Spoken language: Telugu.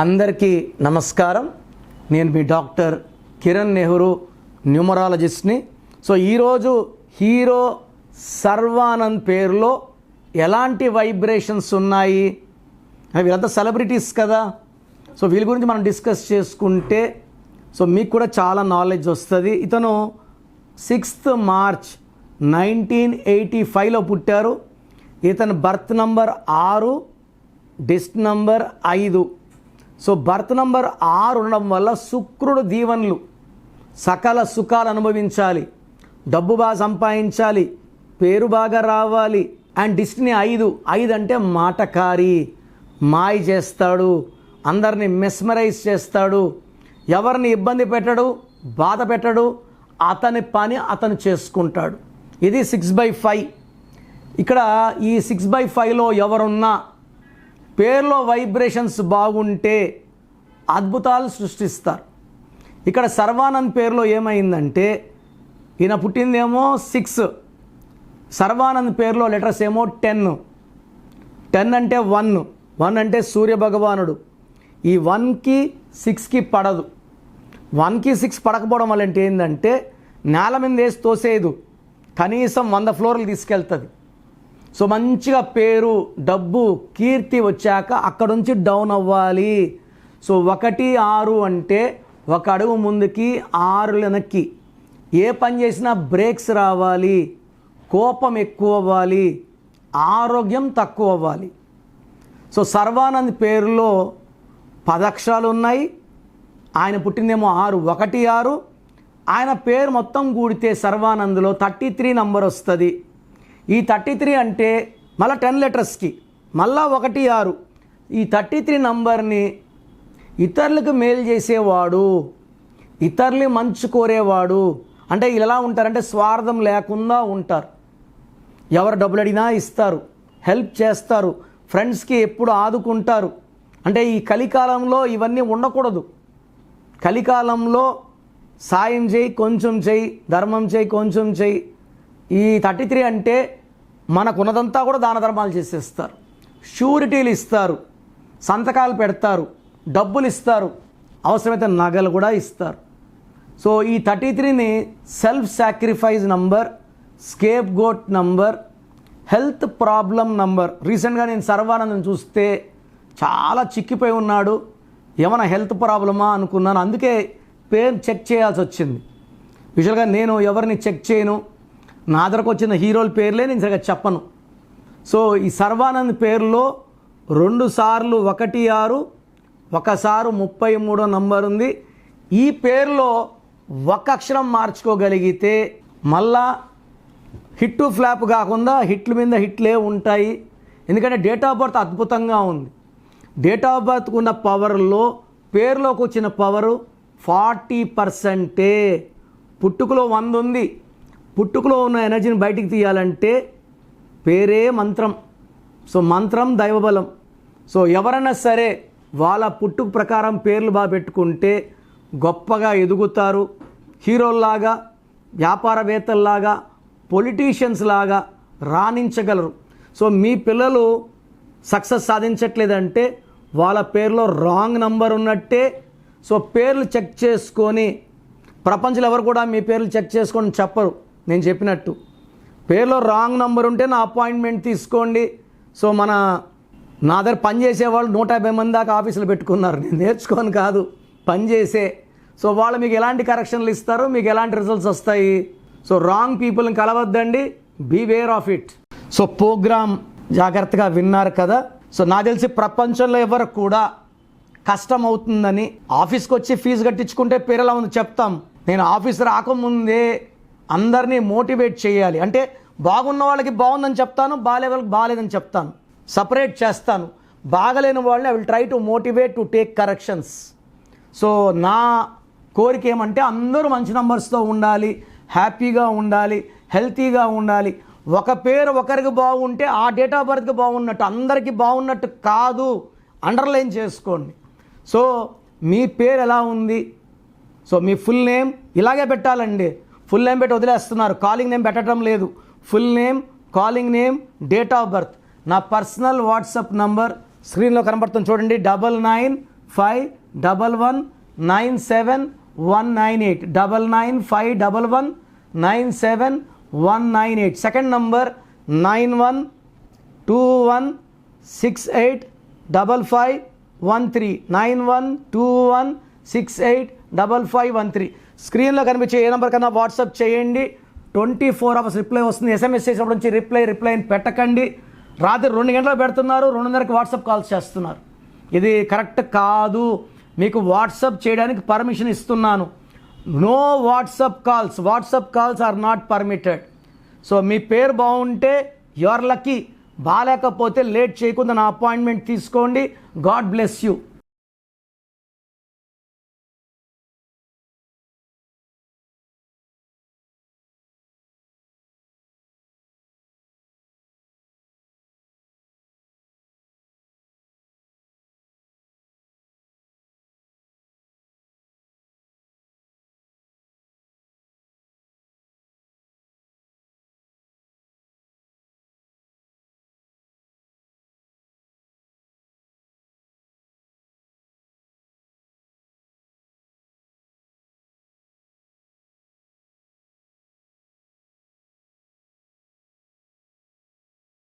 అందరికీ నమస్కారం. నేను మీ డాక్టర్ కిరణ్ నెహ్రూ, న్యూమరాలజిస్ట్ని. ఈరోజు హీరో సర్వానంద్ పేరులో ఎలాంటి వైబ్రేషన్స్ ఉన్నాయి, వీళ్ళంతా సెలబ్రిటీస్ కదా. వీళ్ళ గురించి మనం డిస్కస్ చేసుకుంటే మీకు కూడా చాలా నాలెడ్జ్ వస్తుంది. ఇతను 6th March 1985లో పుట్టారు. ఇతను బర్త్ నంబర్ 6, డిస్ట్ నంబర్ 5. బర్త్ నంబర్ 6 ఉండడం వల్ల శుక్రుడు దీవెనలు, సకల సుఖాలు అనుభవించాలి, డబ్బు బాగా సంపాదించాలి, పేరు బాగా రావాలి. అండ్ డిస్ట్ని 5 అంటే మాటకారి, మాయ చేస్తాడు, అందరినీ మెస్మరైజ్ చేస్తాడు, ఎవరిని ఇబ్బంది పెట్టడు, బాధ పెట్టడు, అతని పని అతను చేసుకుంటాడు. ఇది 6/5. ఇక్కడ ఈ 6/5లో ఎవరున్నా పేర్లో వైబ్రేషన్స్ బాగుంటే అద్భుతాలు సృష్టిస్తారు. ఇక్కడ సర్వానంద్ పేరులో ఏమైందంటే ఈయన పుట్టిందేమో 6, సర్వానంద్ పేరులో లెటర్స్ ఏమో 10 అంటే 1 అంటే సూర్య భగవానుడు. ఈ 1కి 6కి పడదు. 1కి 6 పడకపోవడం వల్ల ఏంటంటే నేల మీద వేసి తోసేదు, కనీసం 100 ఫ్లోర్లు తీసుకెళ్తుంది. మంచిగా పేరు, డబ్బు, కీర్తి వచ్చాక అక్కడ నుంచి డౌన్ అవ్వాలి. 1, 6 అంటే 1 అడుగు ముందుకి 6 వెనక్కి. ఏ పని చేసినా బ్రేక్స్ రావాలి, కోపం ఎక్కువ అవ్వాలి, ఆరోగ్యం తక్కువ అవ్వాలి. సర్వానంద్ పేరులో 10 అక్షరాలు ఉన్నాయి. ఆయన పుట్టిందేమో 6, 1, 6. ఆయన పేరు మొత్తం కూడితే సర్వానంద్లో 33 నంబర్ వస్తుంది. ఈ 33 అంటే మళ్ళీ 10 లెటర్స్కి మళ్ళా 1, 6. ఈ 33 నంబర్ని ఇతరులకు మేలు చేసేవాడు, ఇతరులు మంచు కోరేవాడు. అంటే వీళ్ళు ఎలా ఉంటారంటే స్వార్థం లేకుండా ఉంటారు. ఎవరు డబ్బులు అడిగినా ఇస్తారు, హెల్ప్ చేస్తారు, ఫ్రెండ్స్కి ఎప్పుడు ఆదుకుంటారు. అంటే ఈ కలికాలంలో ఇవన్నీ ఉండకూడదు. కలికాలంలో సాయం చేయి, కొంచెం చేయి, ధర్మం చేయి, కొంచెం చేయి. ఈ 33 అంటే మనకున్నదంతా కూడా దాన ధర్మాలు చేసేస్తారు, షూరిటీలు ఇస్తారు, సంతకాలు పెడతారు, డబ్బులు ఇస్తారు, అవసరమైతే నగలు కూడా ఇస్తారు. ఈ 33ని self sacrifice number, scapegoat number, health problem number. రీసెంట్గా నేను సర్వానందం చూస్తే చాలా చిక్కిపోయి ఉన్నాడు. ఏమైనా హెల్త్ ప్రాబ్లమా అనుకున్నాను, అందుకే పేరు చెక్ చేయాల్సి వచ్చింది. యూజువల్గా నేను ఎవరిని చెక్ చేయను, నా దగ్గరకు వచ్చిన హీరోల పేర్లే నేను సరిగ్గా చెప్పను. ఈ సర్వానంద్ పేరులో 2 సార్లు 1, 6, 1 సారు 33 నంబర్ ఉంది. ఈ పేరులో 1 అక్షరం మార్చుకోగలిగితే మళ్ళా హిట్ ఫ్లాప్ కాకుండా హిట్ల మీద హిట్లే ఉంటాయి. ఎందుకంటే డేట్ ఆఫ్ బర్త్ అద్భుతంగా ఉంది. డేట్ ఆఫ్ బర్త్కు ఉన్న పవర్లో పేరులోకి వచ్చిన పవరు 40%. పుట్టుకలో 100 ఉంది. పుట్టుకలో ఉన్న ఎనర్జీని బయటికి తీయాలంటే పేరే మంత్రం. మంత్రం దైవబలం. ఎవరైనా సరే వాళ్ళ పుట్టుక ప్రకారం పేర్లు బాగా పెట్టుకుంటే గొప్పగా ఎదుగుతారు. హీరోల్లాగా, వ్యాపారవేత్తల్లాగా, పొలిటీషియన్స్ లాగా రాణించగలరు. మీ పిల్లలు సక్సెస్ సాధించట్లేదంటే వాళ్ళ పేరులో రాంగ్ నంబర్ ఉన్నట్టే. పేర్లు చెక్ చేసుకొని, ప్రపంచంలో ఎవరు కూడా మీ పేర్లు చెక్ చేసుకొని చెప్పరు. నేను చెప్పినట్టు పేరులో రాంగ్ నంబర్ ఉంటే నా అపాయింట్మెంట్ తీసుకోండి. నా దగ్గర పనిచేసేవాళ్ళు 150 మంది దాకా ఆఫీసులు పెట్టుకున్నారు. నేను నేర్చుకోను కాదు, పనిచేసే. వాళ్ళు మీకు ఎలాంటి కరెక్షన్లు ఇస్తారు, మీకు ఎలాంటి రిజల్ట్స్ వస్తాయి. రాంగ్ పీపుల్ని కలవద్దండి, బీవేర్ ఆఫ్ ఇట్. ప్రోగ్రామ్ జాగ్రత్తగా విన్నారు కదా. నాకు తెలిసి ప్రపంచంలో ఎవరు కూడా కష్టం అవుతుందని ఆఫీస్కి వచ్చి ఫీజు కట్టించుకుంటే పేరు ఎలా ఉంది చెప్తాం. నేను ఆఫీస్ రాకముందే అందరినీ మోటివేట్ చేయాలి. అంటే బాగున్న వాళ్ళకి బాగుందని చెప్తాను, బాగాలే వాళ్ళకి బాగాలేదని చెప్తాను, సపరేట్ చేస్తాను. బాగలేని వాళ్ళని I will try to motivate to take corrections. నా కోరిక ఏమంటే అందరూ మంచి నంబర్స్తో ఉండాలి, హ్యాపీగా ఉండాలి, హెల్తీగా ఉండాలి. ఒక పేరు ఒకరికి బాగుంటే ఆ డేట్ ఆఫ్ బర్త్కి బాగున్నట్టు, అందరికీ బాగున్నట్టు కాదు. అండర్లైన్ చేసుకోండి. మీ పేరు ఎలా ఉంది, మీ ఫుల్ నేమ్ ఇలాగే పెట్టాలండి. ఫుల్ నేమ్ పెట్టి వదిలేస్తున్నారు, కాలింగ్ నేమ్ పెట్టడం లేదు. Full name, calling name, date of birth. నా పర్సనల్ వాట్సాప్ నంబర్ స్క్రీన్లో కనబడుతుంది చూడండి, 995197 995197 సెకండ్ నంబర్ 9121685513 9121685513. స్క్రీన్లో కనిపించే ఏ నెంబర్ కన్నా వాట్సాప్ చేయండి. 24 hours రిప్లై వస్తుంది. ఎస్ఎంఎస్ చేసినప్పటి నుంచి రిప్లై పెట్టకండి. రాత్రి 2 గంటలకు పెడుతున్నారు, 2:30కి వాట్సాప్ కాల్స్ చేస్తున్నారు. ఇది కరెక్ట్ కాదు. మీకు వాట్సాప్ చేయడానికి పర్మిషన్ ఇస్తున్నాను. No WhatsApp calls are not permitted. So మీ పేరు బాగుంటే యువర్ లక్కీ, బాగాలేకపోతే లేట్ చేయకుండా నా అపాయింట్మెంట్ తీసుకోండి. God bless you.